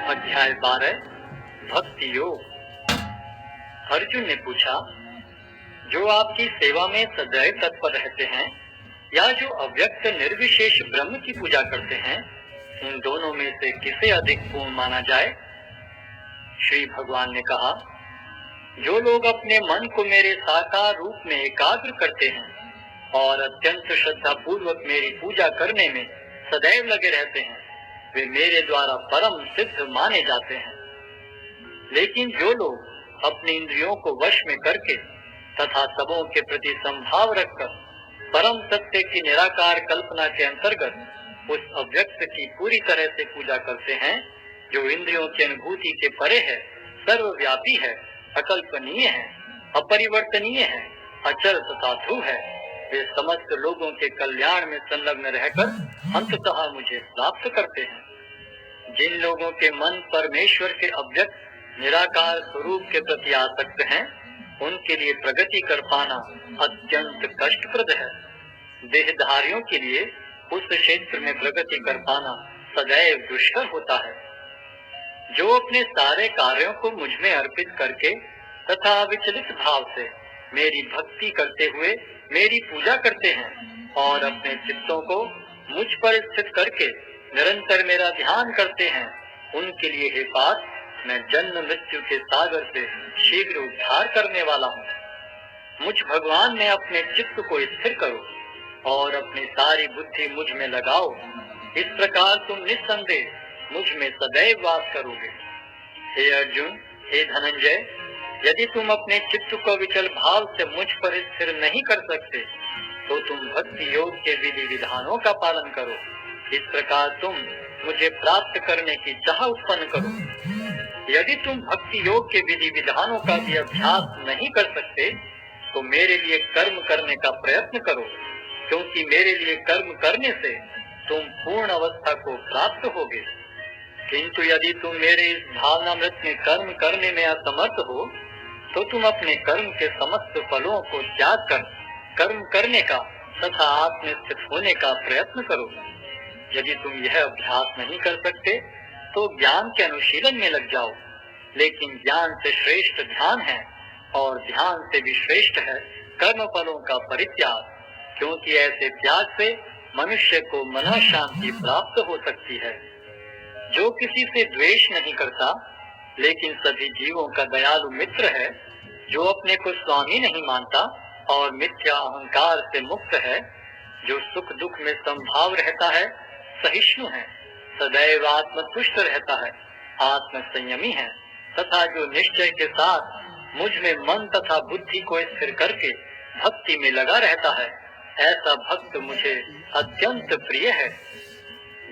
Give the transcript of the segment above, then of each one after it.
अध्याय 12 भक्ति योग। अर्जुन ने पूछा, जो आपकी सेवा में सदैव तत्पर रहते हैं या जो अव्यक्त निर्विशेष ब्रह्म की पूजा करते हैं, इन दोनों में से किसे अधिक पूर्ण माना जाए? श्री भगवान ने कहा, जो लोग अपने मन को मेरे साकार रूप में एकाग्र करते हैं और अत्यंत श्रद्धा पूर्वक मेरी पूजा करने में सदैव लगे रहते हैं, वे मेरे द्वारा परम सिद्ध माने जाते हैं। लेकिन जो लोग अपने इंद्रियों को वश में करके तथा सबों के प्रति संभाव रखकर परम सत्य की निराकार कल्पना के अंतर्गत उस अव्यक्त की पूरी तरह से पूजा करते हैं, जो इंद्रियों की अनुभूति के परे है, सर्वव्यापी है, अकल्पनीय है, अपरिवर्तनीय है, अचल तथा ध्रुव है, वे समस्त लोगों के कल्याण में संलग्न रहकर अंततः मुझे प्राप्त करते हैं। जिन लोगों के मन परमेश्वर के अव्यक्त निराकार स्वरूप के प्रति आसक्त हैं, उनके लिए प्रगति कर पाना अत्यंत कष्टप्रद है। देहधारियों के लिए उस क्षेत्र में प्रगति कर पाना सदैव दुष्कर होता है। जो अपने सारे कार्यों को मुझ में अर्पित करके तथा विचलित भाव से मेरी भक्ति करते हुए मेरी पूजा करते हैं और अपने चित्तों को मुझ पर स्थित करके निरंतर मेरा ध्यान करते हैं, उनके लिए हे पार्थ, मैं जन्म मृत्यु के सागर से शीघ्र उद्धार करने वाला हूँ। मुझ भगवान में अपने चित्त को स्थिर करो और अपनी सारी बुद्धि मुझ में लगाओ। इस प्रकार तुम निस्संदेह मुझ में सदैव वास करोगे। हे अर्जुन, हे धनंजय, यदि तुम अपने चित्त को विचल भाव से मुझ पर स्थिर नहीं कर सकते, तो तुम भक्ति योग के विधि विधानों का पालन करो। इस प्रकार तुम मुझे प्राप्त करने की चाह उत्पन्न करो। यदि तुम भक्ति योग के विधि विधानों का भी अभ्यास नहीं कर सकते, तो मेरे लिए कर्म करने का प्रयत्न करो, क्योंकि मेरे लिए कर्म करने से तुम पूर्ण अवस्था को प्राप्त होगे। किंतु यदि तुम मेरे इस भावनामृत में कर्म करने में असमर्थ हो, तो तुम अपने कर्म के समस्त फलों को त्याग कर कर्म करने का तथा आत्मस्थित होने का प्रयत्न करो। यदि तुम यह अभ्यास नहीं कर सकते, तो ज्ञान के अनुशीलन में लग जाओ। लेकिन ज्ञान से श्रेष्ठ ध्यान है और ध्यान से भी श्रेष्ठ है कर्म फलों का परित्याग, क्योंकि ऐसे त्याग से मनुष्य को मन शांति प्राप्त हो सकती है। जो किसी से द्वेष नहीं करता, लेकिन सभी जीवों का दयालु मित्र है, जो अपने को स्वामी नहीं मानता और मिथ्या अहंकार से मुक्त है, जो सुख दुख में संभाव रहता है, सहिष्णु है, सदैव आत्मतुष्ट रहता है, आत्म संयमी है तथा जो निश्चय के साथ मुझ में मन तथा बुद्धि को स्थिर करके भक्ति में लगा रहता है, ऐसा भक्त मुझे अत्यंत प्रिय है।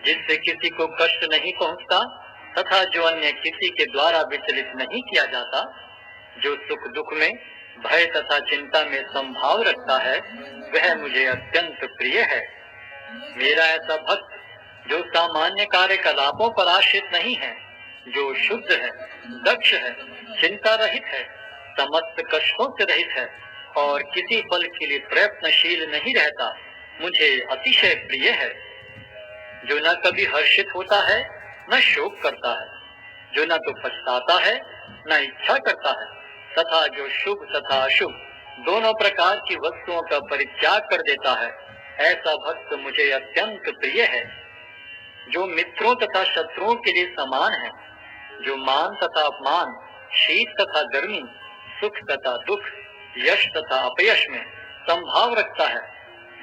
जिससे किसी को कष्ट नहीं पहुंचता तथा जो अन्य किसी के द्वारा विचलित नहीं किया जाता, जो सुख दुख में भय तथा चिंता में संभाव रखता है, वह मुझे अत्यंत प्रिय है। मेरा ऐसा भक्त जो सामान्य कार्यकलापों पर आश्रित नहीं है, जो शुद्ध है, दक्ष है, चिंता रहित है, समस्त कष्टों से रहित है और किसी फल के लिए प्रयत्नशील नहीं रहता, मुझे अतिशय प्रिय है। जो न कभी हर्षित होता है न शोक करता है, जो न तो पछताता है न इच्छा करता है, तथा जो शुभ तथा अशुभ दोनों प्रकार की वस्तुओं का परित्याग कर देता है, ऐसा भक्त मुझे अत्यंत प्रिय है। जो मित्रों तथा शत्रुओं के लिए समान है, जो मान तथा अपमान, शीत तथा गर्मी, सुख तथा दुख, यश तथा अपयश में संभाव रखता है,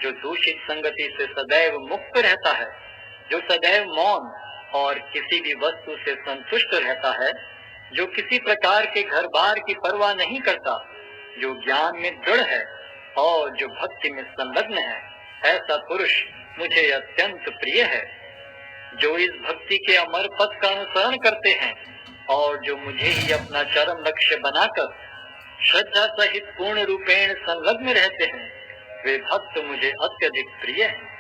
जो दूषित संगति से सदैव मुक्त रहता है, जो सदैव मौन और किसी भी वस्तु से संतुष्ट रहता है, जो किसी प्रकार के घर बार की परवाह नहीं करता, जो ज्ञान में दृढ़ है और जो भक्ति में संलग्न है, ऐसा पुरुष मुझे अत्यंत प्रिय है। जो इस भक्ति के अमर पथ का अनुसरण करते हैं और जो मुझे ही अपना चरम लक्ष्य बनाकर श्रद्धा सहित पूर्ण रूपेण संलग्न रहते हैं, वे भक्त मुझे अत्यधिक प्रिय हैं।